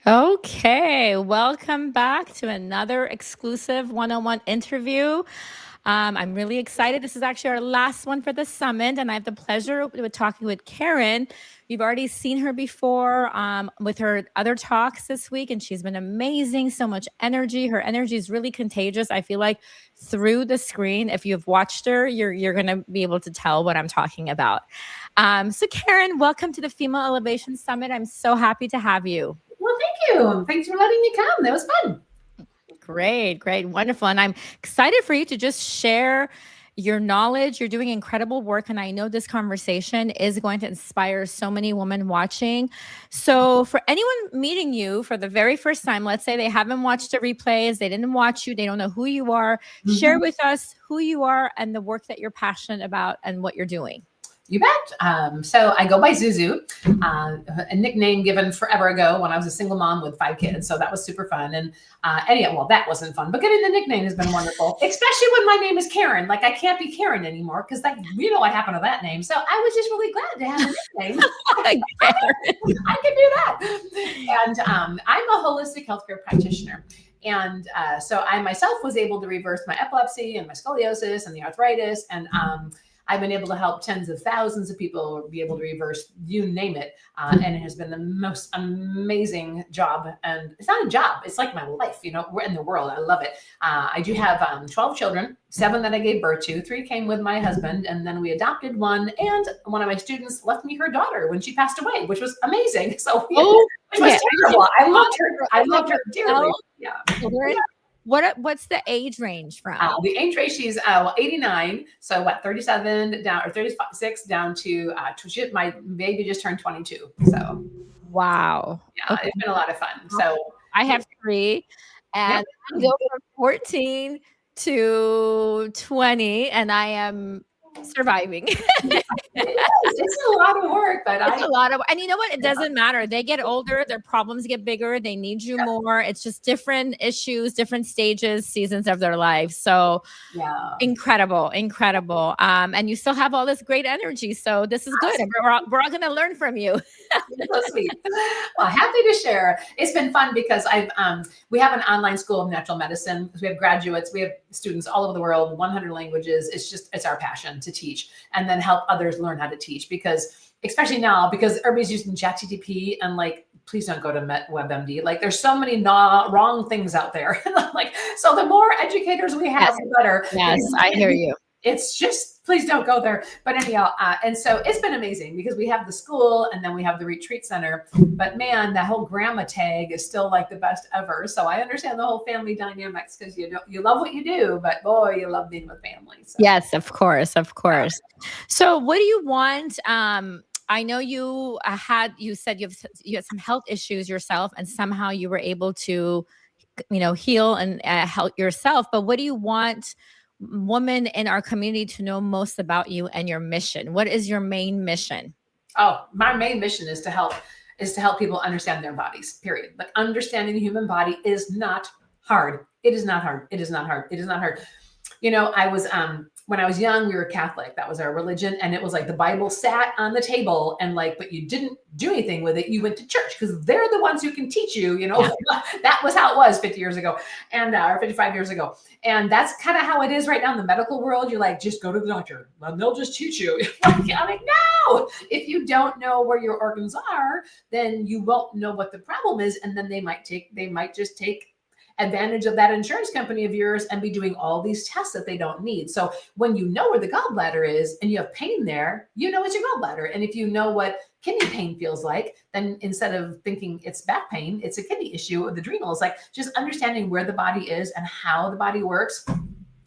Okay, welcome back to another exclusive one-on-one interview. I'm really excited. This is actually our last one for the summit, and I have the pleasure of talking with Karen. You've already seen her before with her other talks this week, and she's been amazing. So much energy. Her energy is really contagious. I feel like through the screen, if you've watched her, you're going to be able to tell what I'm talking about. So, Karen, welcome to the Female Elevation Summit. I'm so happy to have you. Well, thank you. Thanks for letting me come. That was fun. Great, wonderful. And I'm excited for you to just share your knowledge. You're doing incredible work. And I know this conversation is going to inspire so many women watching. So, for anyone meeting you for the very first time, let's say they haven't watched the replays, they didn't watch you, they don't know who you are, share with us who you are and the work that you're passionate about and what you're doing. You bet. So I go by Zuzu, a nickname given forever ago when I was a single mom with 5 kids. So that was super fun. And well, that wasn't fun, but getting the nickname has been wonderful, especially when my name is Karen. Like I can't be Karen anymore because what happened to that name. So I was just really glad to have a nickname. I can do that. And I'm a holistic healthcare practitioner. And so I myself was able to reverse my epilepsy and my scoliosis and the arthritis. And I've been able to help tens of thousands of people be able to reverse, you name it. And it has been the most amazing job. And it's not a job, it's like my life, we're in the world. I love it. I do have 12 children, 7 that I gave birth to, 3 came with my husband, and then we adopted 1. And one of my students left me her daughter when she passed away, which was amazing. So it was terrible. I loved her. I loved her dearly. Yeah. What's the age range from? The age range, she's 89. So 37 down or 36 down to my baby just turned 22. So wow. Yeah, okay. It's been a lot of fun. So I have 3 and I go from 14 to 20 and I am surviving. It's a lot of work, but it's a lot of, and you know what? It doesn't matter. They get older, their problems get bigger, they need you more. It's just different issues, different stages, seasons of their life. So incredible. And you still have all this great energy. So this is good. We're all going to learn from you. So sweet. Well, happy to share. It's been fun because we have an online school of natural medicine. We have graduates, we have students all over the world, 100 languages. It's our passion to teach and then help others learn how to teach, because especially now, because everybody's using ChatGPT and please don't go to WebMD. There's so many wrong things out there. So the more educators we have, the better. Yes, I hear you. It's just, please don't go there. But anyhow, and so it's been amazing because we have the school and then we have the retreat center. But man, that whole grandma tag is still the best ever. So I understand the whole family dynamics because you love what you do, but boy, you love being with family. So. Yes, of course. So what do you want? I know you said you had some health issues yourself, and somehow you were able to, heal and help yourself. But what do you want women in our community to know most about you and your mission? What is your main mission? Oh, my main mission is to help people understand their bodies, period. But understanding the human body is not hard. It is not hard. I was, when I was young, we were Catholic. That was our religion. And it was the Bible sat on the table and but you didn't do anything with it. You went to church because they're the ones who can teach you, That was how it was 50 years ago and or 55 years ago. And that's kind of how it is right now in the medical world. You're just go to the doctor and they'll just teach you. I'm no, if you don't know where your organs are, then you won't know what the problem is. And then they might just take advantage of that insurance company of yours and be doing all these tests that they don't need. So when you know where the gallbladder is and you have pain there, it's your gallbladder. And if you know what kidney pain feels like, then instead of thinking it's back pain, it's a kidney issue with adrenals. Just understanding where the body is and how the body works.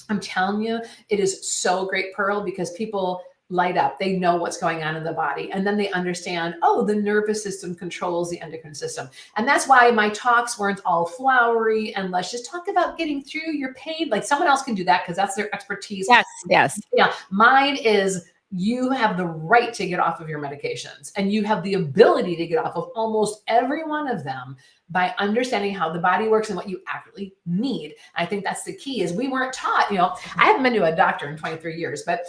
I'm telling you, it is so great, Pearl, because people light up. They know what's going on in the body. And then they understand, the nervous system controls the endocrine system. And that's why my talks weren't all flowery and let's just talk about getting through your pain. Someone else can do that because that's their expertise. Yes. Yeah. Mine is you have the right to get off of your medications, and you have the ability to get off of almost every one of them by understanding how the body works and what you actually need. I think that's the key. Is we weren't taught, I haven't been to a doctor in 23 years, but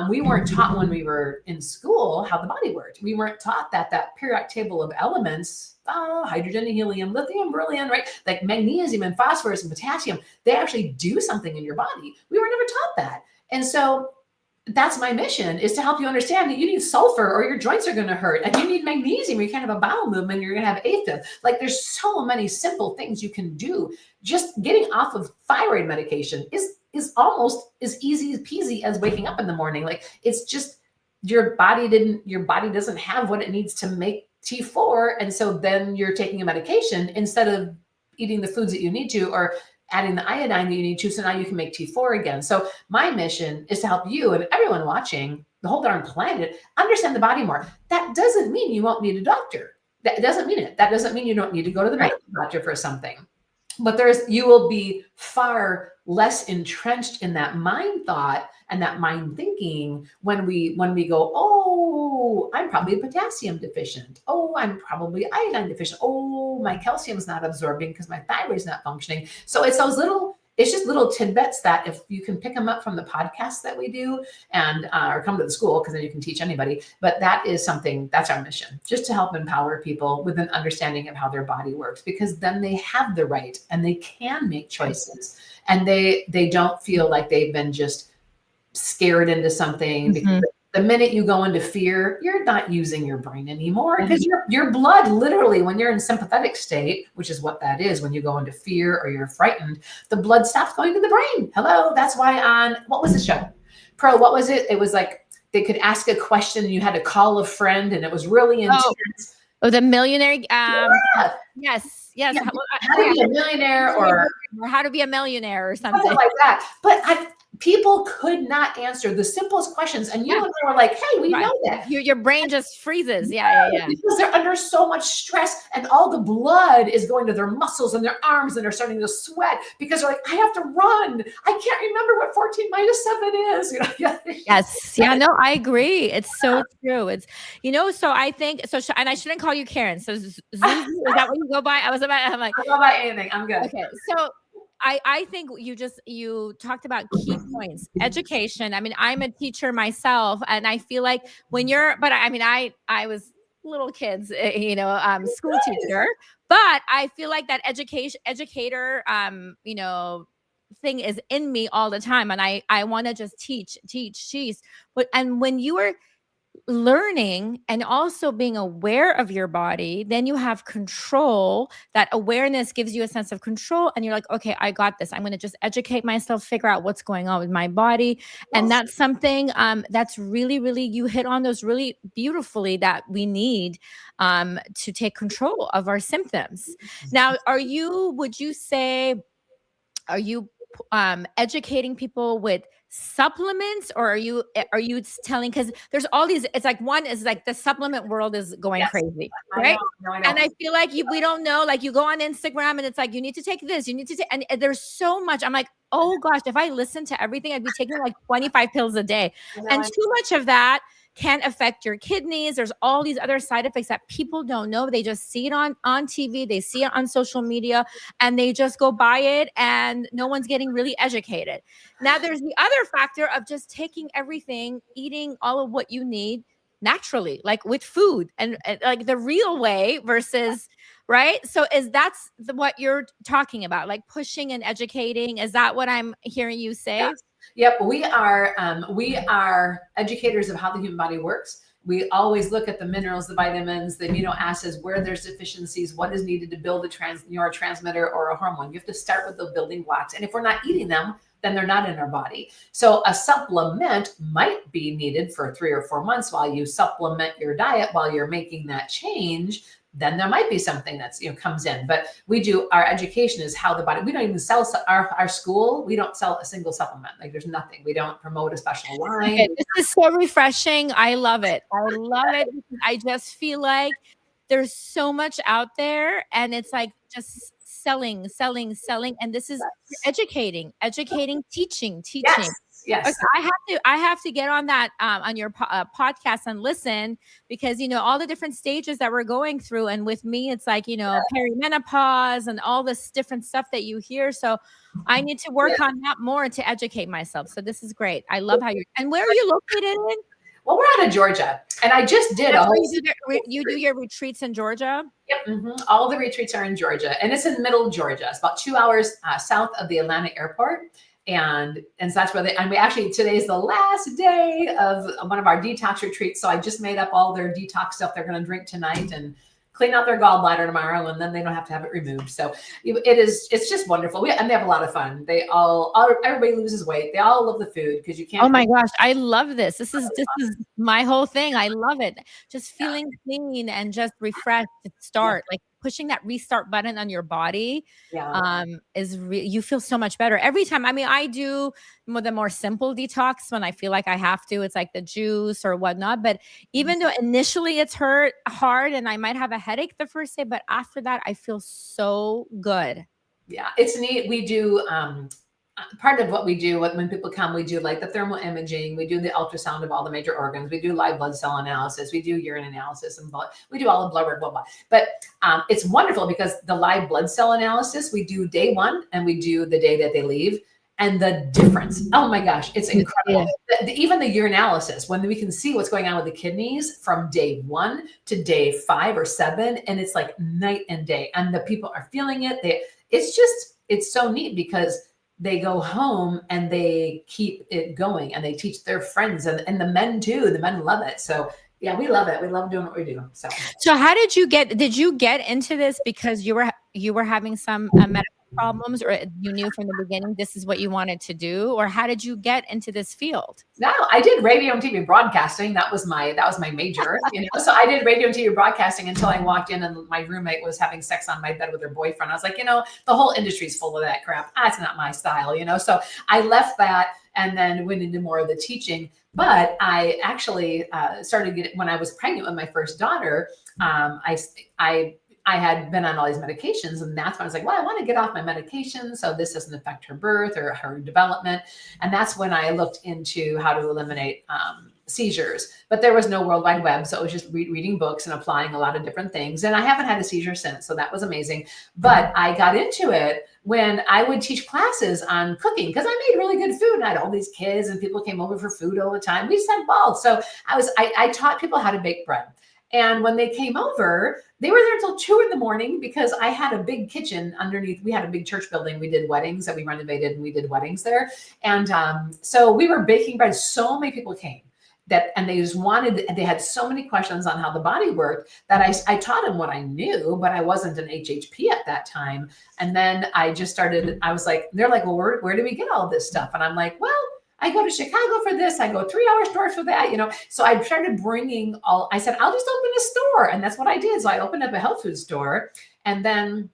we weren't taught when we were in school how the body worked. We weren't taught that periodic table of elements, hydrogen and helium, lithium, beryllium, right? Like magnesium and phosphorus and potassium, they actually do something in your body. We were never taught that. And so that's my mission, is to help you understand that you need sulfur or your joints are going to hurt, and you need magnesium or you can't have a bowel movement, you're going to have AFib. Like, there's so many simple things you can do. Just getting off of thyroid medication is almost as easy peasy as waking up in the morning. Like, it's just your body doesn't have what it needs to make T4, and so then you're taking a medication instead of eating the foods that you need to, or adding the iodine that you need to, so now you can make T4 again. So my mission is to help you and everyone watching, the whole darn planet, understand the body more. That doesn't mean you won't need a doctor. That doesn't mean it. That doesn't mean you don't need to go to the medical doctor for something. But you will be far less entrenched in that mind thought and that mind thinking when we go, oh, I'm probably potassium deficient. Oh, I'm probably iodine deficient. Oh, my calcium's not absorbing because my thyroid's not functioning. So it's just little tidbits that if you can pick them up from the podcast that we do, and or come to the school, because then you can teach anybody. But that's our mission, just to help empower people with an understanding of how their body works, because then they have the right and they can make choices, and they don't feel like they've been just scared into something. Because the minute you go into fear, you're not using your brain anymore, because your blood, literally, when you're in sympathetic state, which is what that is, when you go into fear or you're frightened, the blood stops going to the brain. Hello. That's why what was the show? Pro, what was it? It was like they could ask a question and you had to call a friend, and it was really intense. Oh, the millionaire. Yes. Yeah. How to be a millionaire, or how to be a millionaire, or something like that. But people could not answer the simplest questions. And you and I were like, hey, we know that. Your brain just freezes. Yeah. Because they're under so much stress, and all the blood is going to their muscles and their arms, and they're starting to sweat because they're like, I have to run. I can't remember what 14 minus 7 is. Yes. Yeah, no, I agree. It's so true. It's, so I think, and I shouldn't call you Karen. So Zuzu, is that what you go by? I'm like, I don't go by anything. I'm good. Okay. So I think you talked about key points. Education. I mean, I'm a teacher myself, and I feel like I was little kids, school teacher, but I feel like that educator, thing is in me all the time. And I want to just teach. And when you are learning and also being aware of your body, then you have control. That awareness gives you a sense of control, and you're like, okay, I got this. I'm going to just educate myself, figure out what's going on with my body. And that's something that's really, really, you hit on those really beautifully, that we need to take control of our symptoms. Now, are you educating people with supplements, or are you telling, because there's all these, it's like, one is like the supplement world is going crazy, right? I know. And I feel like we don't know, like you go on Instagram and it's like, you need to take this, you need to take, and there's so much. I'm like, oh gosh, if I listened to everything, I'd be taking like 25 pills a day. And too much of that can affect your kidneys. There's all these other side effects that people don't know. They just see it on TV, they see it on social media, and they just go buy it, and no one's getting really educated. Now, there's the other factor of just taking everything, eating all of what you need naturally, like with food, and like the real way versus, right? So that's what you're talking about, like pushing and educating. Is that what I'm hearing you say? Yes. Yep, we are educators of how the human body works. We always look at the minerals, the vitamins, the amino acids, where there's deficiencies, what is needed to build a neurotransmitter or a hormone. You have to start with the building blocks. And if we're not eating them, then they're not in our body. So a supplement might be needed for 3 or 4 months while you supplement your diet, while you're making that change. Then there might be something that's, comes in. But our education is how the body, we don't even sell our school. We don't sell a single supplement. Like, there's nothing. We don't promote a special line. Okay, this is so refreshing. I love it. I just feel like there's so much out there, and it's like just selling. And this is educating, teaching. Yes. Yes. Okay, I have to get on that on your podcast and listen, because all the different stages that we're going through, and with me it's like perimenopause and all this different stuff that you hear. So I need to work on that more to educate myself. So this is great. I love how you're. And where are you located in? Well, we're out of Georgia, and I just did That's a where whole. you do your retreats in Georgia. Yep, all the retreats are in Georgia, and it's in middle Georgia. It's about 2 hours south of the Atlanta airport, and so that's where they. And we actually today's the last day of one of our detox retreats. So I just made up all their detox stuff they're going to drink tonight and clean out their gallbladder tomorrow, and then they don't have to have it removed. So it's just wonderful. And they have a lot of fun. Everybody loses weight. They all love the food because you can't. Oh my gosh, I love this. This is my whole thing. I love it. Just feeling clean and just refreshed to start, like pushing that restart button on your body. You feel so much better every time. I mean, I do the more simple detox when I feel like I have to. It's like the juice or whatnot. But even though initially it's hard and I might have a headache the first day, but after that I feel so good. Yeah, it's neat. We do part of what we do when people come, we do like the thermal imaging, we do the ultrasound of all the major organs, we do live blood cell analysis, we do urine analysis, and we do all the blood work, blah, blah. But it's wonderful because the live blood cell analysis, we do day one and we do the day that they leave. And the difference, oh my gosh, it's incredible. Even the urinalysis, when we can see what's going on with the kidneys from day 1 to day 5 or 7, and it's like night and day, and the people are feeling it. It's so neat because they go home and they keep it going and they teach their friends and the men too. The men love it. So yeah, we love it. We love doing what we do. So how did you get into this because you were having some medical problems, or you knew from the beginning this is what you wanted to do, or how did you get into this field? No, I did radio and TV broadcasting. That was my major, So I did radio and TV broadcasting until I walked in and my roommate was having sex on my bed with her boyfriend. I was like, the whole industry's full of that crap. That's not my style, So I left that and then went into more of the teaching. But I actually started getting, when I was pregnant with my first daughter, I had been on all these medications, and that's when I was like, well, I want to get off my medication so this doesn't affect her birth or her development. And that's when I looked into how to eliminate seizures. But there was no World Wide Web, so it was just reading books and applying a lot of different things. And I haven't had a seizure since, so that was amazing. But I got into it when I would teach classes on cooking because I made really good food, and I had all these kids and people came over for food all the time. We just had balls. So I taught people how to bake bread. And when they came over, they were there until 2 a.m. because I had a big kitchen underneath. We had a big church building. We did weddings that we renovated, and we did weddings there. And so we were baking bread. So many people came and they had so many questions on how the body worked that I taught them what I knew, but I wasn't an HHP at that time. And then I was like, they're like, well, where do we get all this stuff? And I'm like, well, I go to Chicago for this. I go 3-hour stores for that, So I started bringing I said, I'll just open a store. And that's what I did. So I opened up a health food store, and then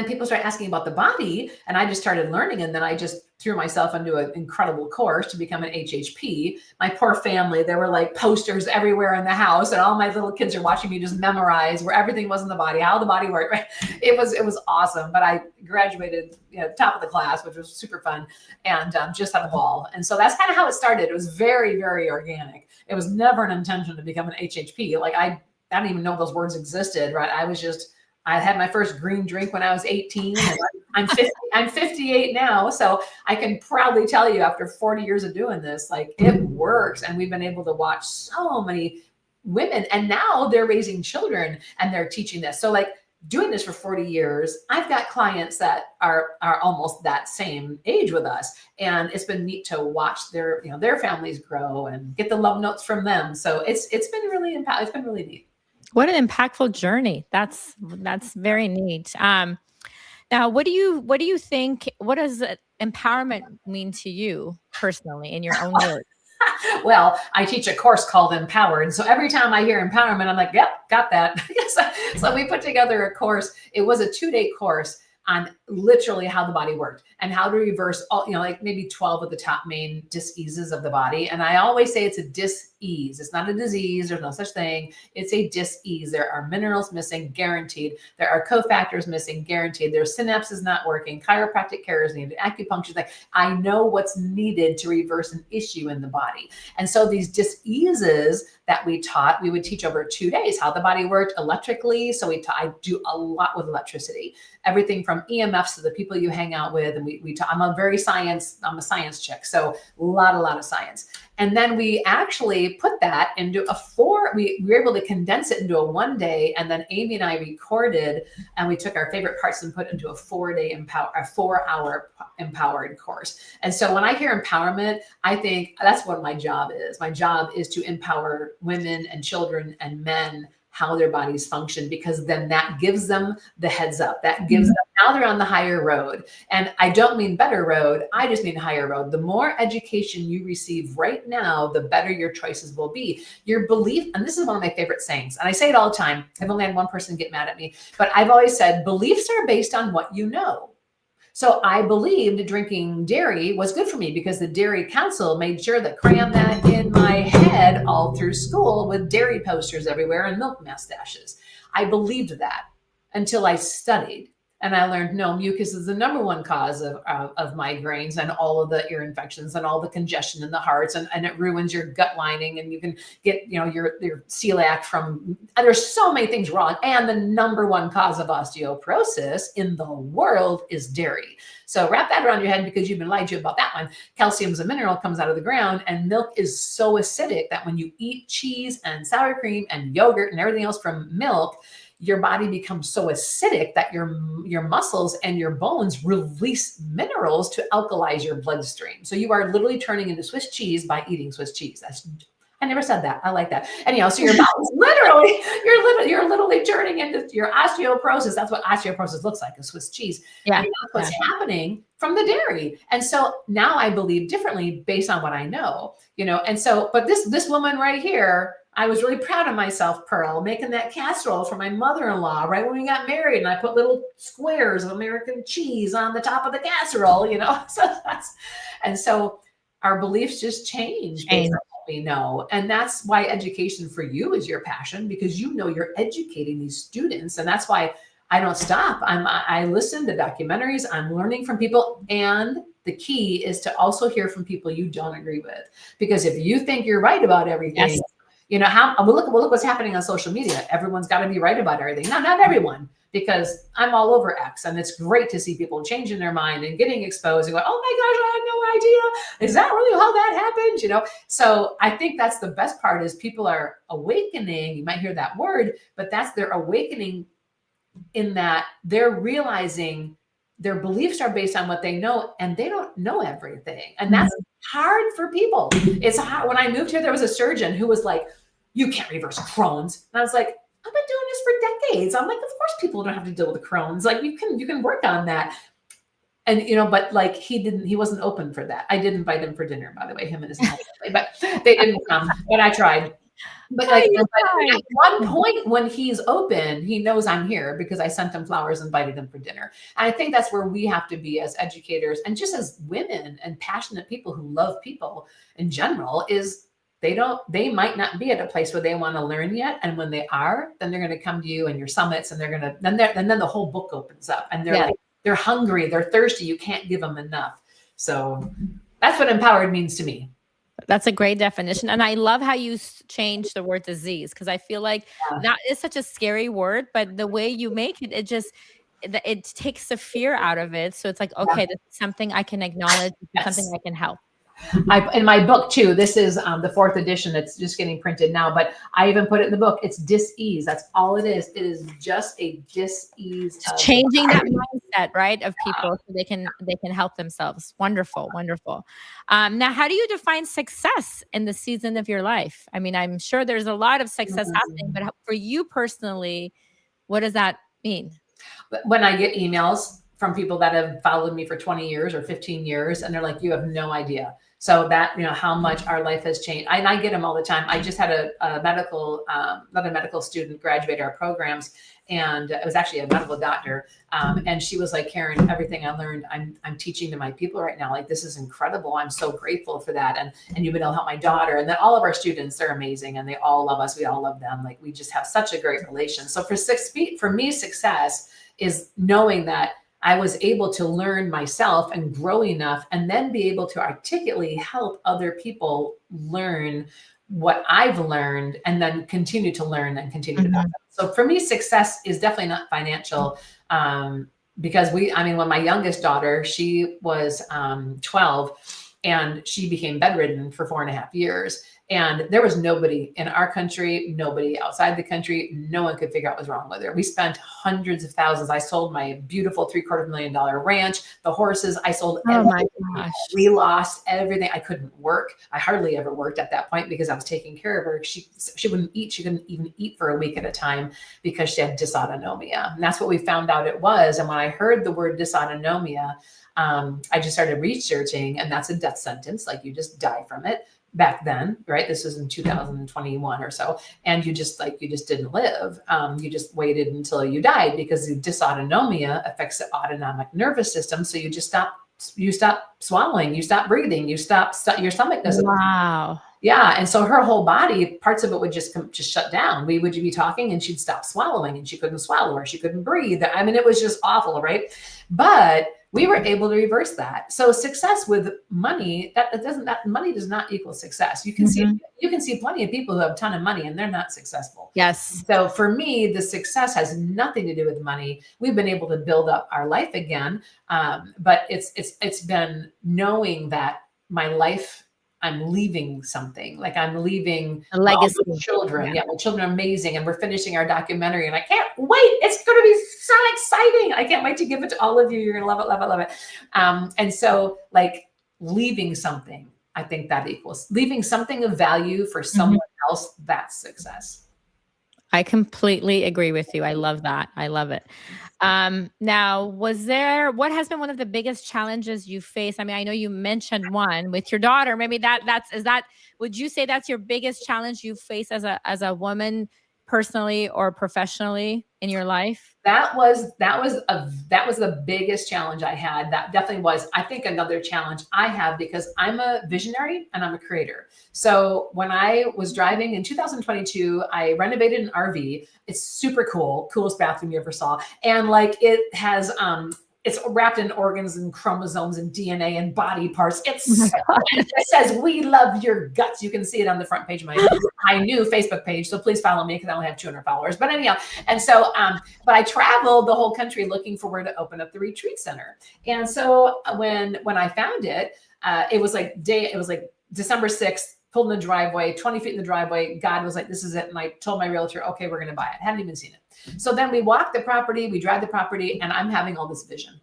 people started asking about the body, and I just started learning. And then I just threw myself into an incredible course to become an HHP. My poor family, there were like posters everywhere in the house, and all my little kids are watching me just memorize where everything was in the body, how the body worked. Right? It was awesome. But I graduated, top of the class, which was super fun, and just had a ball. And so that's kind of how it started. It was very, very organic. It was never an intention to become an HHP. Like I don't even know those words existed. Right? I had my first green drink when I was 18. And I'm 58 now. So I can proudly tell you after 40 years of doing this, like it works. And we've been able to watch so many women, and now they're raising children and they're teaching this. So like doing this for 40 years, I've got clients that are almost that same age with us. And it's been neat to watch their families grow and get the love notes from them. So it's been really it's been really neat. What an impactful journey. That's very neat. Now, what do you think? What does empowerment mean to you personally in your own words? Well, I teach a course called Empowered. So every time I hear empowerment, I'm like, yep, got that. So we put together a course. It was a 2-day course, on literally how the body worked and how to reverse all, like maybe 12 of the top main dis-eases of the body. And I always say it's a dis-ease. It's not a disease. There's no such thing. It's a dis-ease. There are minerals missing, guaranteed. There are cofactors missing, guaranteed. There's synapses not working. Chiropractic care is needed. Acupuncture. Like, I know what's needed to reverse an issue in the body. And so these dis-eases that we taught, we would teach over 2 days how the body worked electrically. So I do a lot with electricity, everything from EMFs to the people you hang out with. And I'm a science chick. So a lot of science. And then we actually put that into we were able to condense it into a 1 day. And then Amy and I recorded, and we took our favorite parts and put into a 4-hour empowered course. And so when I hear empowerment, I think that's what my job is. My job is to empower women and children and men how their bodies function, because then that gives them the heads up. That gives them, now they're on the higher road. And I don't mean better road. I just mean higher road. The more education you receive right now, the better your choices will be. Your belief, and this is one of my favorite sayings, and I say it all the time. I've only had one person get mad at me, but I've always said beliefs are based on what you know. So I believed drinking dairy was good for me because the Dairy Council made sure to cram that in my head all through school with dairy posters everywhere and milk mustaches. I believed that until I studied. And I learned, no, mucus is the number one cause of migraines and all of the ear infections and all the congestion in the hearts. And it ruins your gut lining. And you can get, your celiac from, and there's so many things wrong. And the number one cause of osteoporosis in the world is dairy. So wrap that around your head, because you've been lied to about that one. Calcium is a mineral, comes out of the ground, and milk is so acidic that when you eat cheese and sour cream and yogurt and everything else from milk, your body becomes so acidic that your muscles and your bones release minerals to alkalize your bloodstream. So you are literally turning into Swiss cheese by eating Swiss cheese. I never said that. I like that. Anyhow, so your body's you're literally turning into your osteoporosis. That's what osteoporosis looks like, a Swiss cheese. Yeah. And that's what's happening from the dairy. And so now I believe differently based on what I know, and so, but this woman right here, I was really proud of myself, Pearl, making that casserole for my mother-in-law right when we got married. And I put little squares of American cheese on the top of the casserole, So our beliefs just change based on what we know. And that's why education for you is your passion, because you're educating these students. And that's why I don't stop. I listen to documentaries. I'm learning from people. And the key is to also hear from people you don't agree with. Because if you think you're right about everything, Yes. Look what's happening on social media. Everyone's got to be right about everything. No, not everyone, because I'm all over X, and it's great to see people changing their mind and getting exposed and going, oh my gosh, I had no idea. Is that really how that happened? So I think that's the best part, is people are awakening. You might hear that word, but that's their awakening, in that they're realizing their beliefs are based on what they know, and they don't know everything. And that's hard for people. It's hard. When I moved here, there was a surgeon who was like, you can't reverse Crohn's. And I was like, I've been doing this for decades. I'm like, of course people don't have to deal with Crohn's. Like, you can work on that. And, but like, he wasn't open for that. I did invite him for dinner, by the way, him and his family, but they didn't come, but I tried. But at one point when he's open, he knows I'm here because I sent him flowers, invited him for dinner. And I think that's where we have to be as educators and just as women and passionate people who love people in general, is they might not be at a place where they want to learn yet. And when they are, then they're going to come to you and your summits, and then the whole book opens up, and they're hungry, they're thirsty. You can't give them enough. So that's what empowered means to me. That's a great definition. And I love how you changed the word disease, because I feel like that is such a scary word, but the way you make it, it takes the fear out of it. So it's like, okay, this is something I can acknowledge, something I can help. In my book too, this is the 4th edition. It's just getting printed now, but I even put it in the book. It's dis-ease. That's all it is. It is just a dis-ease. Changing that mindset, right, of people so they can help themselves. Wonderful, wonderful. Now, how do you define success in the season of your life? I mean, I'm sure there's a lot of success happening, but for you personally, what does that mean? When I get emails from people that have followed me for 20 years or 15 years, and they're like, you have no idea. So that, how much our life has changed. I get them all the time. I just had another medical student graduate our programs, and it was actually a medical doctor. And she was like, Karen, everything I learned, I'm teaching to my people right now. Like, this is incredible. I'm so grateful for that. And you've been able to help my daughter. And then all of our students, they're amazing. And they all love us. We all love them. Like, we just have such a great relation. So for me, success is knowing that I was able to learn myself and grow enough, and then be able to articulately help other people learn what I've learned, and then continue to learn and continue to help them. So for me, success is definitely not financial. Because when my youngest daughter, she was 12, and she became bedridden for 4.5 years. And there was nobody in our country, nobody outside the country, no one could figure out what was wrong with her. We spent hundreds of thousands. I sold my beautiful $750,000 ranch, the horses. I sold everything. Oh my gosh. We lost everything. I couldn't work. I hardly ever worked at that point because I was taking care of her. She wouldn't eat. She couldn't even eat for a week at a time because she had dysautonomia. And that's what we found out it was. And when I heard the word dysautonomia, I just started researching, and that's a death sentence. Like, you just die from it. Back then, right? This was in 2021 or so. And you just didn't live. You just waited until you died, because the dysautonomia affects the autonomic nervous system. So you stop swallowing, you stop breathing, your stomach doesn't. Wow. Yeah. And so her whole body, parts of it would just shut down. We would be talking and she'd stop swallowing, and she couldn't swallow, or she couldn't breathe. I mean, it was just awful, right? But we were able to reverse that. So success with money, money does not equal success. You can see plenty of people who have a ton of money and they're not successful. Yes. So for me, the success has nothing to do with money. We've been able to build up our life again. But it's been knowing that my life, I'm leaving something. Like, I'm leaving A legacy. all the children. Yeah, my children are amazing, and we're finishing our documentary, and I can't wait. It's going to be so exciting. I can't wait to give it to all of you. You're going to love it, love it, love it. And so, like, leaving something, I think that equals leaving something of value for someone else. That's success. I completely agree with you. I love that. I love it. Now, what has been one of the biggest challenges you face? I mean, I know you mentioned one with your daughter. Maybe would you say that's your biggest challenge you face as a woman, personally or professionally, in your life? That was the biggest challenge I had. That definitely was. I think another challenge I have, because I'm a visionary and I'm a creator. So when I was driving in 2022, I renovated an RV. It's super cool, coolest bathroom you ever saw. And like, it has, it's wrapped in organs and chromosomes and DNA and body parts. It says, "We love your guts." You can see it on the front page of my new Facebook page. So please follow me, because I only have 200 followers. But anyhow, and so, but I traveled the whole country looking for where to open up the retreat center. And so when I found it, it was like December 6th, pulled in the driveway, 20 feet in the driveway. God was like, "This is it." And I told my realtor, "Okay, we're going to buy it." Hadn't even seen it. So then we walked the property, we drive the property, and I'm having all this vision.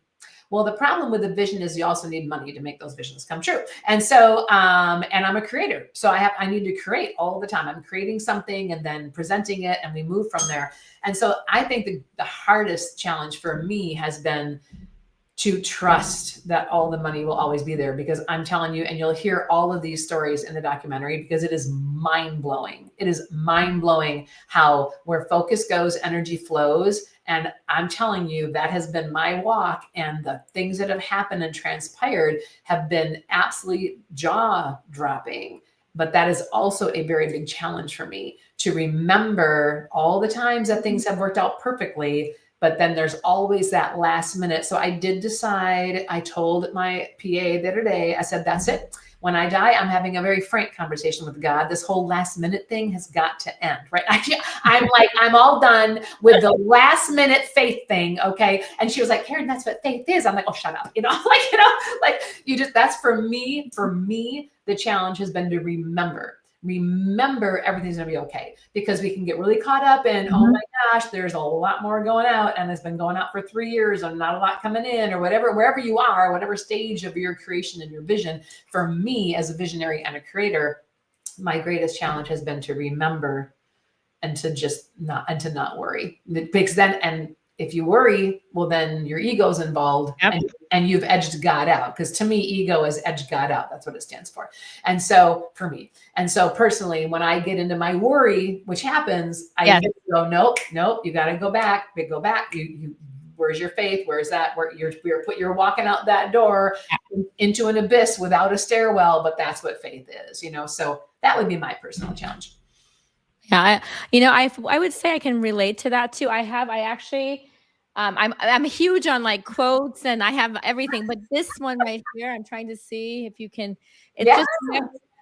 Well, the problem with the vision is you also need money to make those visions come true. And so, and I'm a creator. So I need to create all the time. I'm creating something and then presenting it, and we move from there. And so I think the hardest challenge for me has been to trust that all the money will always be there, because I'm telling you, and you'll hear all of these stories in the documentary, because it is mind blowing. It is mind blowing how where focus goes, energy flows. And I'm telling you, that has been my walk, and the things that have happened and transpired have been absolutely jaw dropping. But that is also a very big challenge for me, to remember all the times that things have worked out perfectly. But then there's always that last minute. So I did decide, I told my PA the other day, I said, "That's it. When I die, I'm having a very frank conversation with God. This whole last minute thing has got to end," right? I'm like, I'm all done with the last minute faith thing. Okay. And she was like, "Karen, that's what faith is." I'm like, "Oh, shut up." That's for me, the challenge has been to remember everything's going to be okay, because we can get really caught up in, oh my gosh, there's a lot more going out, and it's been going out for 3 years and not a lot coming in, or whatever, wherever you are, whatever stage of your creation and your vision. For me, as a visionary and a creator, my greatest challenge has been to remember and to not worry, because then, and if you worry, well, then your ego's involved. Yep. And you've edged God out. Because to me, ego is edged God out. That's what it stands for. And so for me, and so personally, when I get into my worry, which happens, I Yes. go, nope, you got to go back. Go back. Where's your faith? Where's that? Where you're walking out that door into an abyss without a stairwell, but that's what faith is, So that would be my personal challenge. Yeah, I would say I can relate to that too. I'm huge on like quotes and I have everything, but this one right here, I'm trying to see if you can. It's Yeah. just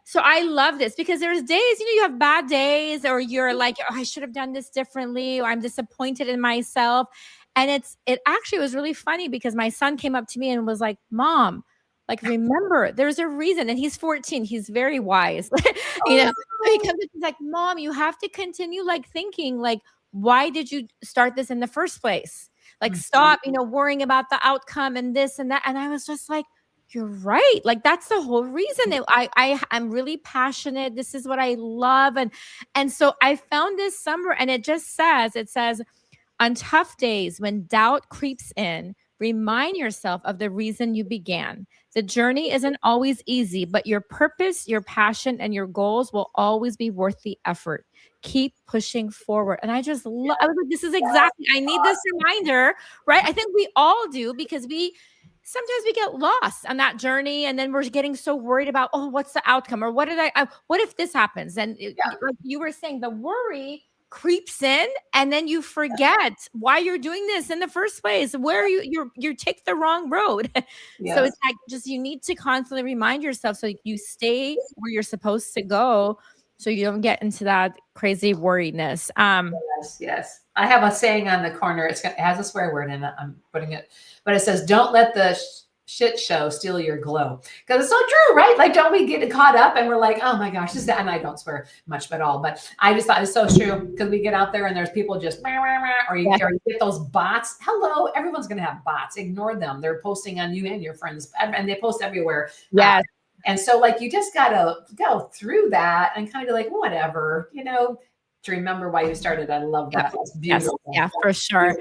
so I love this because there's days, you have bad days, or you're like, oh, I should have done this differently, or I'm disappointed in myself. And it actually was really funny because my son came up to me and was like, Mom, like, remember, there's a reason. And he's 14. He's very wise. He comes up, he's like, Mom, you have to continue like thinking, like, why did you start this in the first place? Like, stop, worrying about the outcome and this and that. And I was just like, you're right. Like, that's the whole reason that I'm really passionate. This is what I love. And so I found this somewhere, and it says, on tough days when doubt creeps in, remind yourself of the reason you began. The journey isn't always easy, but your purpose, your passion, and your goals will always be worth the effort. Keep pushing forward. And I was like, this is exactly, I need this reminder, right? I think we all do, because sometimes we get lost on that journey, and then we're getting so worried about, oh, what's the outcome? Or what if this happens? And like you were saying, the worry creeps in, and then you forget why you're doing this in the first place, where you take the wrong road. So it's like, just, you need to constantly remind yourself so you stay where you're supposed to go, so you don't get into that crazy worriedness. Yes. I have a saying on the corner. It has a swear word in it. I'm putting it, but it says, don't let the shit show steal your glow. Because it's so true, right? Like, don't we get caught up and we're like, oh my gosh, this is that. And I don't swear much at all, but I just thought it's so true, because we get out there and there's people just, or you get those bots. Hello, everyone's going to have bots. Ignore them. They're posting on you and your friends, and they post everywhere. Yes. And so, like, you just got to go through that and kind of like, whatever, to remember why you started. I love that. That's beautiful. Yes. Yeah, for sure.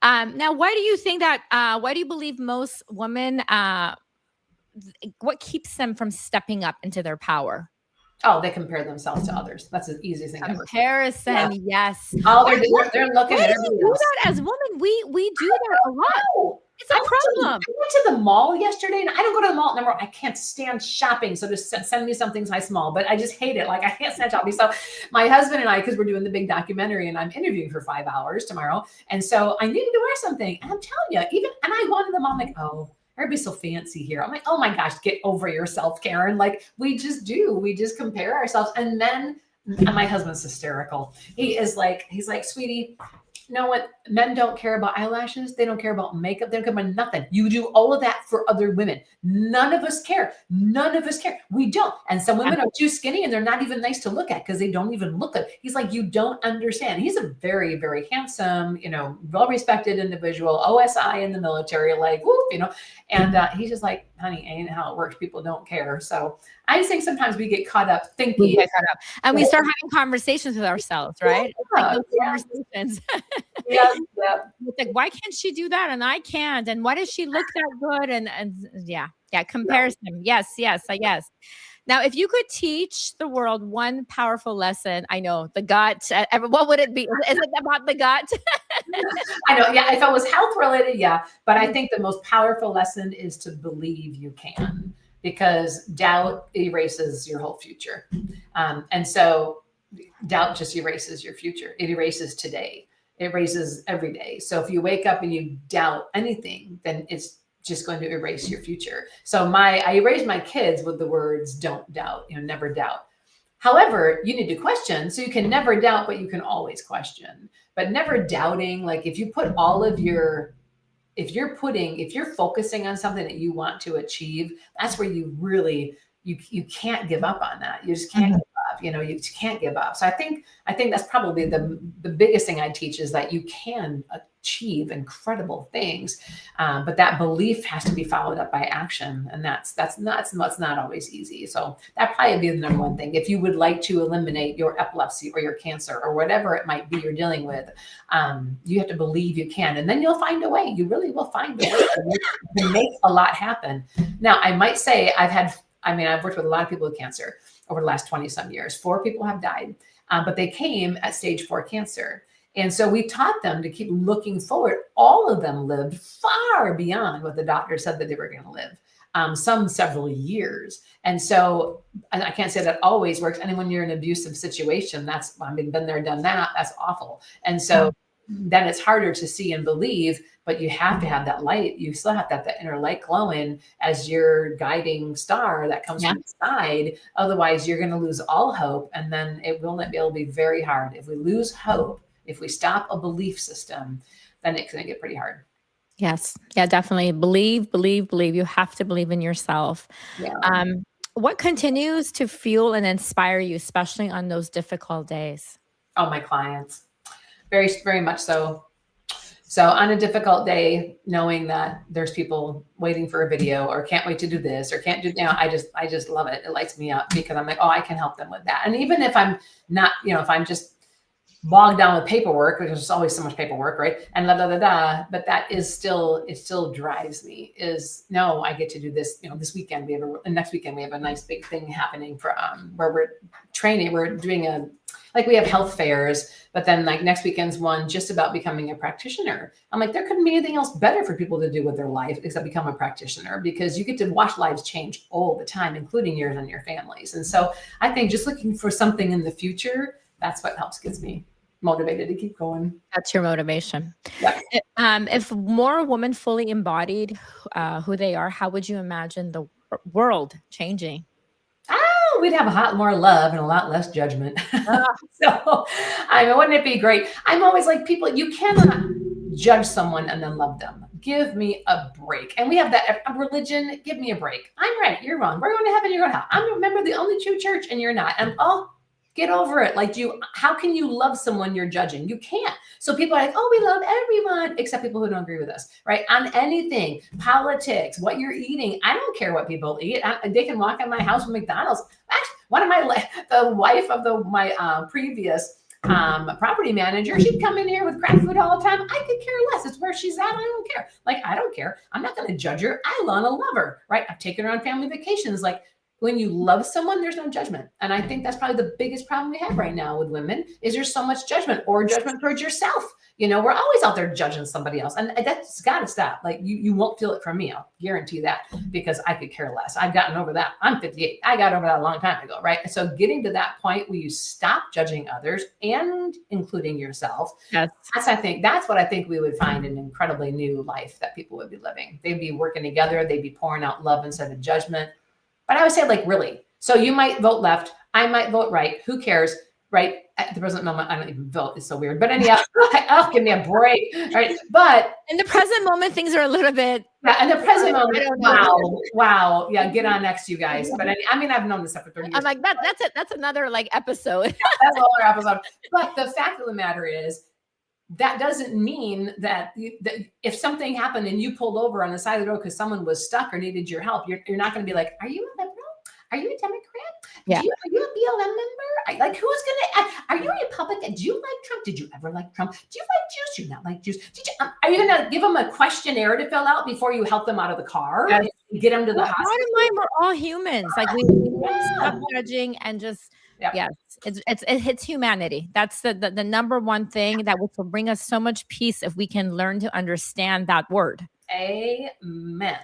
Now, why do you think that, why do you believe most women, what keeps them from stepping up into their power? Oh, they compare themselves to others. That's the easiest thing ever. Comparison, yes. Oh, they're looking at everybody else. That as women, we do that a lot. It's a problem. I went to the mall yesterday, and I don't go to the mall anymore. I can't stand shopping. So just send me something size small, but I just hate it. Like, I can't stand shopping. So my husband and I, because we're doing the big documentary and I'm interviewing for 5 hours tomorrow. And so I needed to wear something. And I'm telling you, and I wanted them. I'm like, oh, everybody's so fancy here. I'm like, oh my gosh, get over yourself, Karen. Like, we just compare ourselves. And then, and my husband's hysterical. He's like, sweetie, you know what? Men don't care about eyelashes. They don't care about makeup. They don't care about nothing. You do all of that for other women. None of us care. We don't. And some women are too skinny, and they're not even nice to look at because they don't even look good. He's like, you don't understand. He's a very, very handsome, well-respected individual, OSI in the military, like, whoop, and he's just like, honey, ain't how it works. People don't care. So I just think sometimes we get caught up thinking. And we start having conversations with ourselves, right? Like those conversations. Yeah. It's like, why can't she do that and I can't? And why does she look that good? And yeah, comparison. Yes, I guess. Now, if you could teach the world one powerful lesson, I know the gut, what would it be? Is it about the gut? I know. Yeah. If it was health related, yeah. But I think the most powerful lesson is to believe you can, because doubt erases your whole future. And so doubt just erases your future. It erases today. It erases every day. So if you wake up and you doubt anything, then it's just going to erase your future. So I raised my kids with the words, don't doubt, never doubt. However, you need to question. So you can never doubt, but you can always question. But never doubting, like, if you put all of your, if you're focusing on something that you want to achieve, that's where you really, you can't give up on that. You just can't give up. You can't give up. So I think that's probably the biggest thing I teach is that you can achieve incredible things, but that belief has to be followed up by action, and that's not always easy. So that probably be the number one thing. If you would like to eliminate your epilepsy or your cancer or whatever it might be you're dealing with, you have to believe you can, and then you'll find a way. You really will find a way to make a lot happen. Now, I might say I've worked with a lot of people with cancer over the last 20 some years. 4 people have died, but they came at stage 4 cancer. And so we taught them to keep looking forward. All of them lived far beyond what the doctor said that they were going to live, some several years. And so I can't say that always works. And when you're in an abusive situation, been there, done that. That's awful. And so then it's harder to see and believe, but you have to have that light. You still have to have that inner light glowing as your guiding star that comes from inside. Otherwise, you're going to lose all hope. And then it will not be able to be very hard. If we lose hope, if we stop a belief system, then it's going to get pretty hard. Yes. Yeah, definitely. Believe. You have to believe in yourself. Yeah. What continues to fuel and inspire you, especially on those difficult days? Oh, my clients. Very, very much so. So on a difficult day, knowing that there's people waiting for a video or can't wait to do this or can't do, I just love it. It lights me up because I'm like, oh, I can help them with that. And even if I'm not, if I'm just bogged down with paperwork, because there's always so much paperwork, right? And but that is still, it still drives me no, I get to do this, this weekend next weekend we have a nice big thing happening for, where we're training, we're doing we have health fairs, but then next weekend's one just about becoming a practitioner. I'm like, there couldn't be anything else better for people to do with their life except become a practitioner, because you get to watch lives change all the time, including yours and your families. And so I think just looking for something in the future, that's what gets me motivated to keep going. That's your motivation. Yeah. If more women fully embodied who they are, how would you imagine the world changing? We'd have a lot more love and a lot less judgment. So, wouldn't it be great? I'm always like, people, you cannot judge someone and then love them. Give me a break. And we have that religion. Give me a break. I'm right. You're wrong. We're going to heaven. You're going to hell. I'm a member of the only true church and you're not. And get over it. How can you love someone you're judging? You can't. So people are like, oh, we love everyone except people who don't agree with us, right? On anything, politics, what you're eating. I don't care what people eat. They can walk in my house with McDonald's. Actually, the wife of my previous property manager, she'd come in here with crap food all the time. I could care less. It's where she's at. I don't care. I don't care. I'm not going to judge her. I want to love her, right? I've taken her on family vacations. When you love someone, there's no judgment. And I think that's probably the biggest problem we have right now with women is there's so much judgment or judgment towards yourself. We're always out there judging somebody else. And that's got to stop. You won't feel it from me. I'll guarantee that, because I could care less. I've gotten over that. I'm 58. I got over that a long time ago, right? So getting to that point where you stop judging others and including yourself, yes. That's what I think we would find an incredibly new life that people would be living. They'd be working together. They'd be pouring out love instead of judgment. But I would say, really. So you might vote left. I might vote right. Who cares? Right? At the present moment, I don't even vote. It's so weird. But anyhow, give me a break. Right? But in the present moment, things are a little bit. Yeah, in the present moment, wow. Yeah, get on next, you guys. But I've known this stuff for 30 years. I'm like, that's it. That's another episode. That's all our episode. But the fact of the matter is, that doesn't mean that if something happened and you pulled over on the side of the road because someone was stuck or needed your help, you're not going to be like, are you a liberal? Are you a Democrat? Yeah. Are you a BLM member? Who's going to, are you a Republican? Do you like Trump? Did you ever like Trump? Do you like Jews? Do you not like Jews? Are you going to give them a questionnaire to fill out before you help them out of the car? Yes. And get them to the hospital? Bottom line, we're all humans. We need to stop judging and just, yes, it hits humanity. That's the number one thing that will bring us so much peace if we can learn to understand that word. Amen.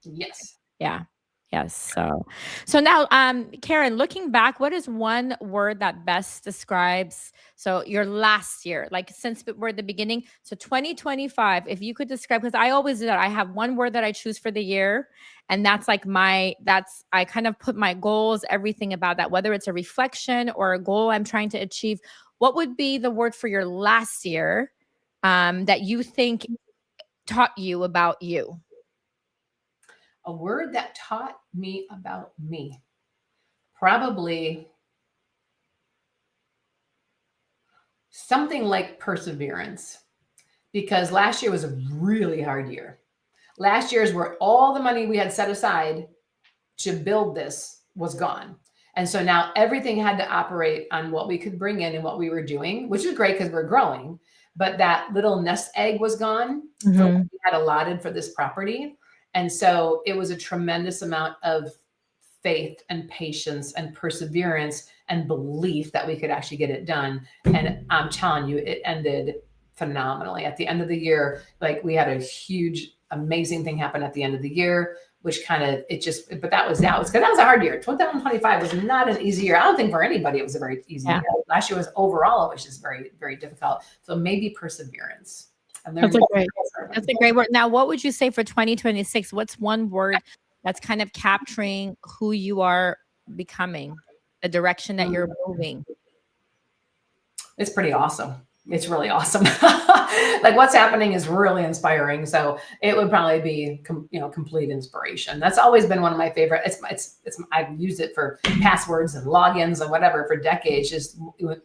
Yes. Yeah. Yes. So now, Karen, looking back, what is one word that best describes your last year, since we're at the beginning? So 2025, if you could describe, because I always do that. I have one word that I choose for the year, and that's I kind of put my goals, everything about that, whether it's a reflection or a goal I'm trying to achieve. What would be the word for your last year that you think taught you about you? A word that taught me about me. Probably Something like perseverance, because last year was a really hard year. Last year is where all the money we had set aside to build this was gone. And so now everything had to operate on what we could bring in and what we were doing, which is great because we're growing. But that little nest egg was gone for what we had allotted for this property. And so it was a tremendous amount of faith and patience and perseverance and belief that we could actually get it done. And I'm telling you, it ended phenomenally. At the end of the year, like we had a huge, amazing thing happen at the end of the year, which kind of but that was because that was a hard year. 2025 was not an easy year. I don't think for anybody it was a very easy year. Last year was overall, it was just very, very difficult. So maybe perseverance. That's a great word. Now, what would you say for 2026? What's one word that's kind of capturing who you are becoming, the direction that you're moving? It's pretty awesome. It's really awesome. Like what's happening is really inspiring. So it would probably be, complete inspiration. That's always been one of my favorite. I've used it for passwords and logins and whatever for decades. Just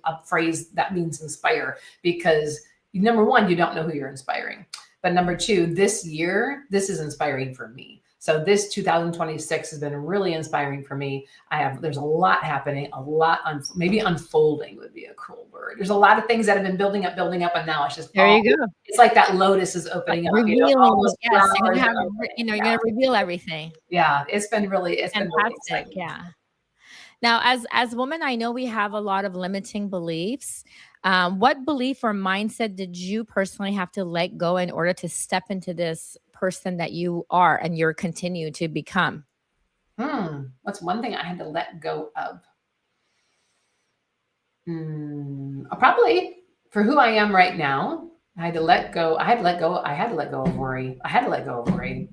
a phrase that means inspire, because number one, you don't know who you're inspiring, but number two, this year, this is inspiring for me. So this 2026 has been really inspiring for me. There's a lot happening, maybe unfolding would be a cruel word. There's a lot of things that have been building up, and now it's just, there you go. It's like that lotus is opening up. Revealing, yes, you're gonna reveal everything. Yeah, it's been really fantastic. Yeah. Now, as women, I know we have a lot of limiting beliefs. What belief or mindset did you personally have to let go in order to step into this person that you are and you're continue to become? What's one thing I had to let go of? Probably for who I am right now, I had to let go of worry. I had to let go of worry.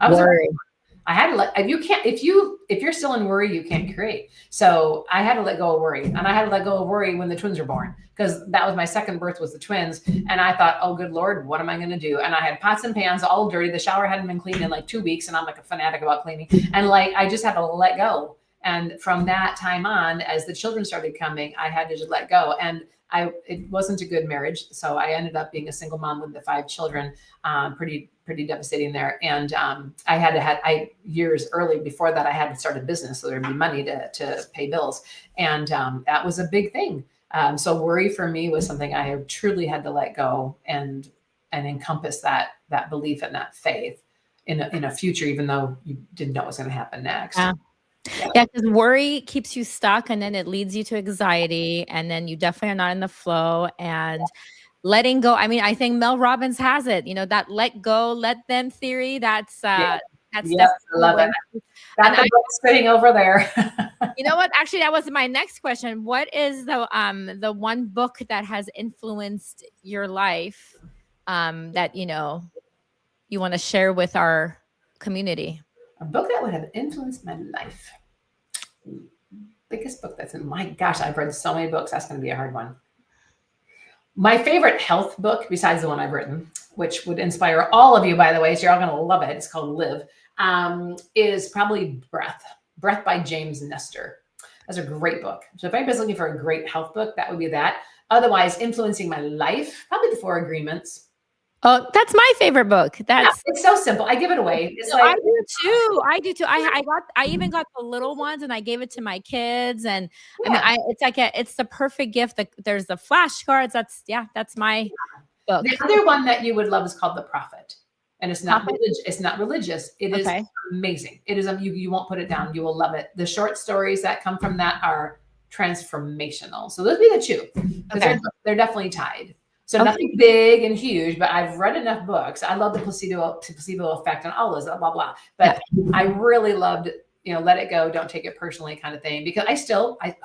I had to let, if you're still in worry, you can't create. So I had to let go of worry, and I had to let go of worry when the twins were born, because that was my second birth was the twins. And I thought, oh, good Lord, what am I going to do? And I had pots and pans all dirty. The shower hadn't been cleaned in like 2 weeks. And I'm like a fanatic about cleaning. And like, I just had to let go. And from that time on, as the children started coming, I had to just let go. And it wasn't a good marriage. So I ended up being a single mom with the 5 children, pretty devastating there. And years early before that, I had to start a business, so there'd be money to pay bills. And that was a big thing. So worry for me was something I have truly had to let go and encompass that belief and that faith in a future, even though you didn't know what was going to happen next. Yeah, because worry keeps you stuck, and then it leads you to anxiety, and then you definitely are not in the flow. And letting go, I mean, I think Mel Robbins has it, that let go, let them theory. That's I love it. Got the book sitting over there. You know what? Actually, that was my next question. What is the one book that has influenced your life that you want to share with our community? A book that would have influenced my life. Biggest book my gosh, I've read so many books. That's going to be a hard one. My favorite health book, besides the one I've written, which would inspire all of you, by the way, so you're all going to love it. It's called Live, is probably Breath by James Nestor. That's a great book. So if anybody's looking for a great health book, that would be that. Otherwise, influencing my life, probably The 4 Agreements. Oh, that's my favorite book. It's so simple. I give it away. I do too. I even got the little ones, and I gave it to my kids. And I mean, it's the perfect gift. There's the flashcards. That's my book. The other one that you would love is called The Prophet, and it's not religious. It's not religious. It is amazing. It is. You won't put it down. You will love it. The short stories that come from that are transformational. So those would be the two. They're definitely tied. So nothing big and huge, but I've read enough books. I love the placebo effect and all those, blah, blah, blah. But I really loved, let it go, don't take it personally kind of thing. Because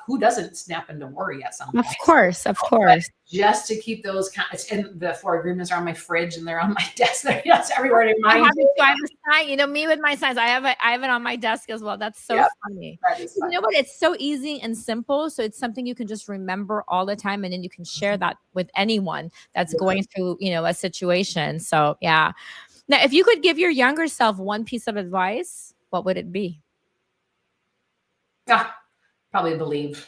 who doesn't snap into worry at some point? Of course. Just to keep those, and the 4 Agreements are on my fridge and they're on my desk. It's everywhere in my mind. I have a sign, me with my signs. I have it on my desk as well. That's so funny. You know what? It's so easy and simple. So it's something you can just remember all the time. And then you can share that with anyone that's going through, a situation. So yeah. Now, if you could give your younger self one piece of advice, what would it be? Probably believe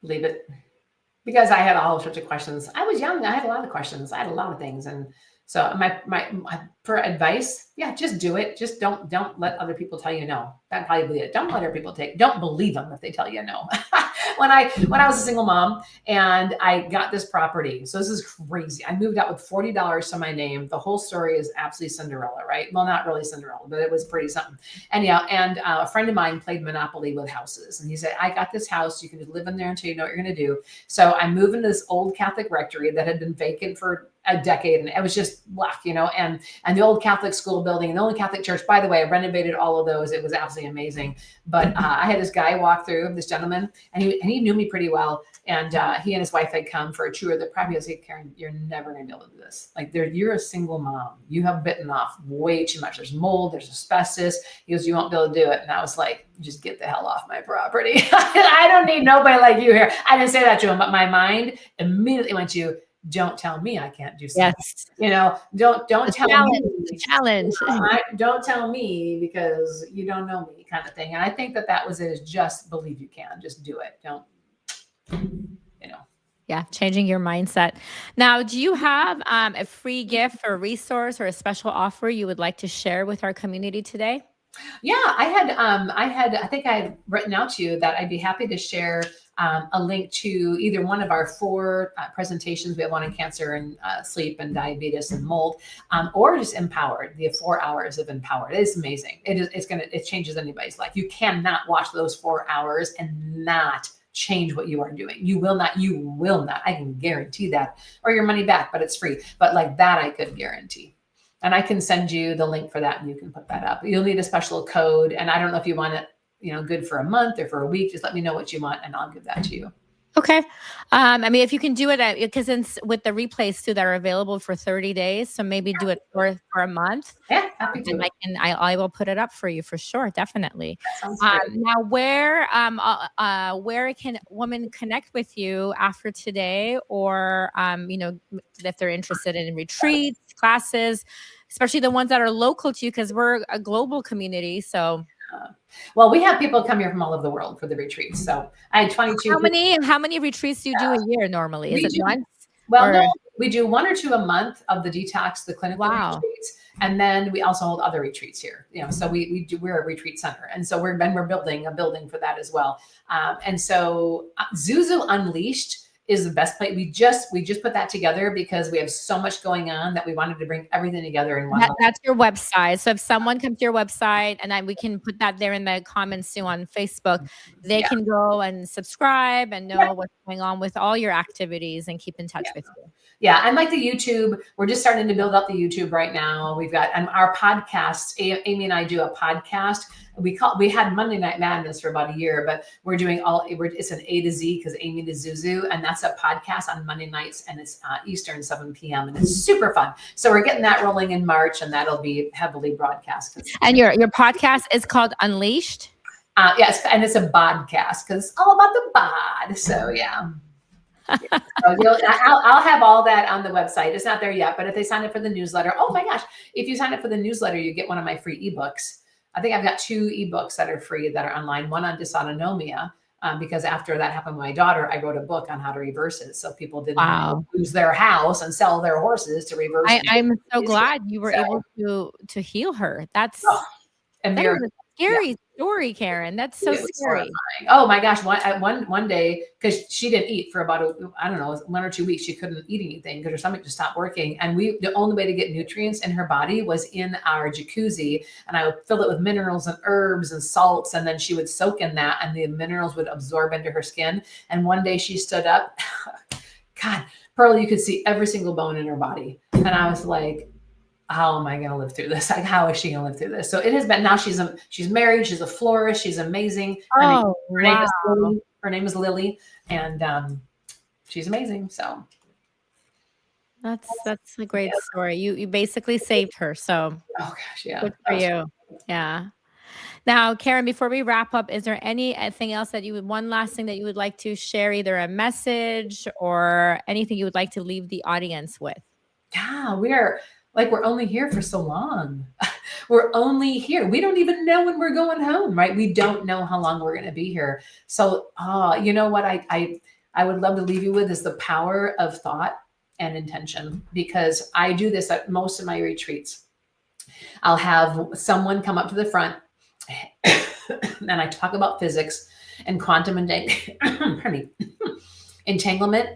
it. because I had all sorts of questions. I was young. I had a lot of questions. I had a lot of things. And so my for advice, yeah, just do it. Just don't let other people tell you no. That probably be it. Don't let other people don't believe them if they tell you no. When I was a single mom and I got this property. So this is crazy. I moved out with $40 to my name. The whole story is absolutely Cinderella, right? Well, not really Cinderella, but it was pretty something. Anyhow, and a friend of mine played Monopoly with houses. And he said, I got this house. You can just live in there until you know what you're going to do. So I moved into this old Catholic rectory that had been vacant for a decade, and it was just luck, and the old Catholic school building and the only Catholic church. By the way, I renovated all of those. It was absolutely amazing. But I had this guy walk through, this gentleman, and he knew me pretty well. And he and his wife had come for a tour of the property. I was like, Karen, you're never going to be able to do this. Like, you're a single mom. You have bitten off way too much. There's mold. There's asbestos. He goes, you won't be able to do it. And I was like, just get the hell off my property. I don't need nobody like you here. I didn't say that to him, but my mind immediately went to, don't tell me I can't do something. Yes. Don't tell me. Challenge. Don't tell me because you don't know me, kind of thing. And I think that was it, is just believe you can. Just do it. Don't, Yeah, changing your mindset. Now, do you have a free gift or resource or a special offer you would like to share with our community today? Yeah, I think I had written out to you that I'd be happy to share a link to either one of our 4 presentations. We have one on cancer and sleep and diabetes and mold, or just Empowered, the 4 hours of Empowered. It's amazing. It changes anybody's life. You cannot watch those 4 hours and not change what you are doing. You will not, I can guarantee that, or your money back, but it's free. But like that, I could guarantee. And I can send you the link for that and you can put that up. You'll need a special code. And I don't know if you want it, good for a month or for a week. Just let me know what you want and I'll give that to you. Okay. If you can do it, because with the replays too that are available for 30 days, so maybe do it for a month. Yeah, happy to. And I will put it up for you for sure, definitely. Sounds great. Now, where can women connect with you after today, or if they're interested in retreats, classes, especially the ones that are local to you, because we're a global community, so. Well, we have people come here from all over the world for the retreats. So I had 22. How many retreats do you do a year normally? Is it once? Well, no, we do 1 or 2 a month of the detox, the clinical retreats. And then we also hold other retreats here. So we're a retreat center. And so we're building a building for that as well. And so Zuzu Unleashed is the best place. We just put that together because we have so much going on that we wanted to bring everything together in one. That's your website. So if someone comes to your website, and then we can put that there in the comments too on Facebook, they can go and subscribe and know what's going on with all your activities and keep in touch with you. Yeah, and like the YouTube, we're just starting to build up the YouTube right now. We've got our podcast. Amy and I do a podcast. We had Monday Night Madness for about a year, but we're doing it's an A to Z because Amy to Zuzu, and that's a podcast on Monday nights, and it's Eastern 7 p.m. and it's super fun. So we're getting that rolling in March, and that'll be heavily broadcast. And your podcast is called Unleashed. Yes, and it's a podcast because it's all about the bod. So yeah. So I'll have all that on the website. It's not there yet, but if they sign up for the newsletter, oh my gosh, if you sign up for the newsletter, you get one of my free ebooks. I think I've got 2 ebooks that are free that are online, one on dysautonomia, because after that happened with my daughter, I wrote a book on how to reverse it. So people didn't lose their house and sell their horses to reverse it. I'm so glad you were able to heal her. That's a scary story, Karen. That's so scary. Oh my gosh. One day, because she didn't eat for about 1 or 2 weeks, she couldn't eat anything because her stomach just stopped working. And the only way to get nutrients in her body was in our jacuzzi. And I would fill it with minerals and herbs and salts. And then she would soak in that and the minerals would absorb into her skin. And one day she stood up, God, Pearl, you could see every single bone in her body. And I was like, how am I going to live through this? Like, how is she going to live through this? So it has been, now she's married. She's a florist. She's amazing. Her name is Lily, and she's amazing. So that's a great story. You basically saved her. So oh gosh, yeah. Good for you. Yeah. Now, Karen, before we wrap up, is there anything else one last thing that you would like to share, either a message or anything you would like to leave the audience with? Yeah, we're only here for so long. We're only here. We don't even know when we're going home, right? We don't know how long we're going to be here. So, you know what? I would love to leave you with is the power of thought and intention, because I do this at most of my retreats. I'll have someone come up to the front and I talk about physics and quantum entanglement,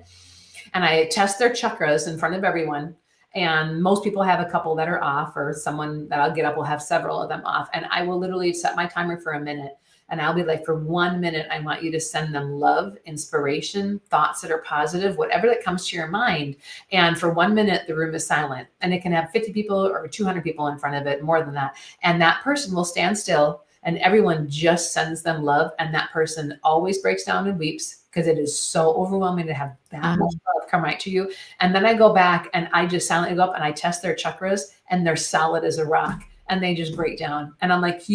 and I test their chakras in front of everyone. And most people have a couple that are off, or someone that I'll get up will have several of them off. And I will literally set my timer for a minute. And I'll be like, for 1 minute, I want you to send them love, inspiration, thoughts that are positive, whatever that comes to your mind. And for 1 minute, the room is silent. And it can have 50 people or 200 people in front of it, more than that. And that person will stand still, and everyone just sends them love. And that person always breaks down and weeps, because it is so overwhelming to have that much love come right to you. And then I go back and I just silently go up and I test their chakras, and they're solid as a rock, and they just break down. And I'm like, do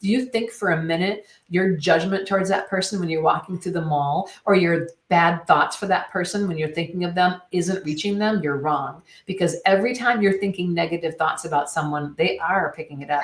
you think for a minute your judgment towards that person when you're walking through the mall, or your bad thoughts for that person when you're thinking of them, isn't reaching them? You're wrong. Because every time you're thinking negative thoughts about someone, they are picking it up.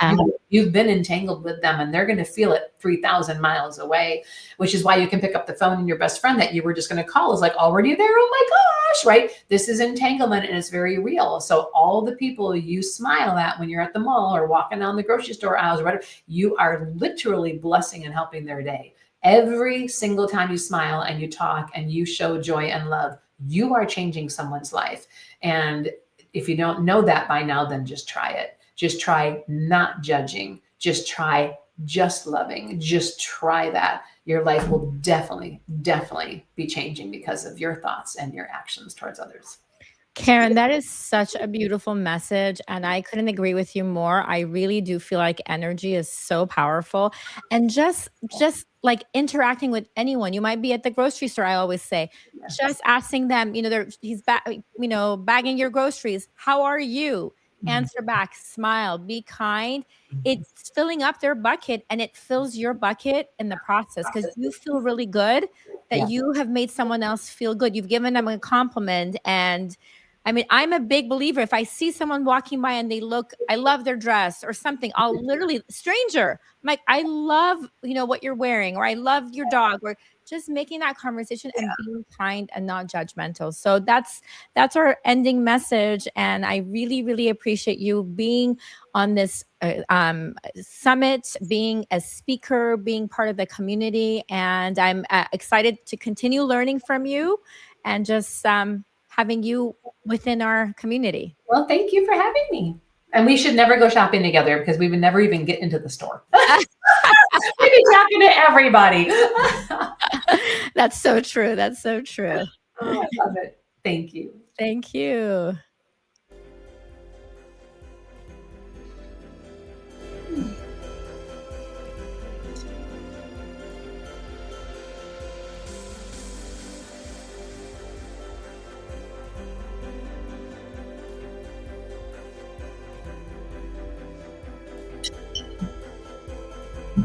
You've been entangled with them, and they're going to feel it 3,000 miles away, which is why you can pick up the phone, and your best friend that you were just going to call is like already there. Oh my gosh, right? This is entanglement, and it's very real. So all the people you smile at when you're at the mall or walking down the grocery store aisles or whatever, you are literally blessing and helping their day. Every single time you smile and you talk and you show joy and love, you are changing someone's life. And if you don't know that by now, then just try it. Just try not judging. Just try just loving. Just try that. Your life will definitely, definitely be changing because of your thoughts and your actions towards others. Karen, that is such a beautiful message, and I couldn't agree with you more. I really do feel like energy is so powerful, and just like interacting with anyone. You might be at the grocery store, I always say, just asking them, bagging your groceries. How are you? Answer back, smile, be kind. It's filling up their bucket, and it fills your bucket in the process, because you feel really good that you have made someone else feel good. You've given them a compliment. And I mean, I'm a big believer. If I see someone walking by and I love their dress or something, I'll literally, stranger, I'm like, I love, what you're wearing, or I love your dog, or just making that conversation and being kind and not judgmental. So that's our ending message. And I really, really appreciate you being on this summit, being a speaker, being part of the community. And I'm excited to continue learning from you and just having you within our community. Well, thank you for having me. And we should never go shopping together, because we would never even get into the store. We'd be talking to everybody. That's so true. That's so true. Oh, I love it. Thank you. Thank you.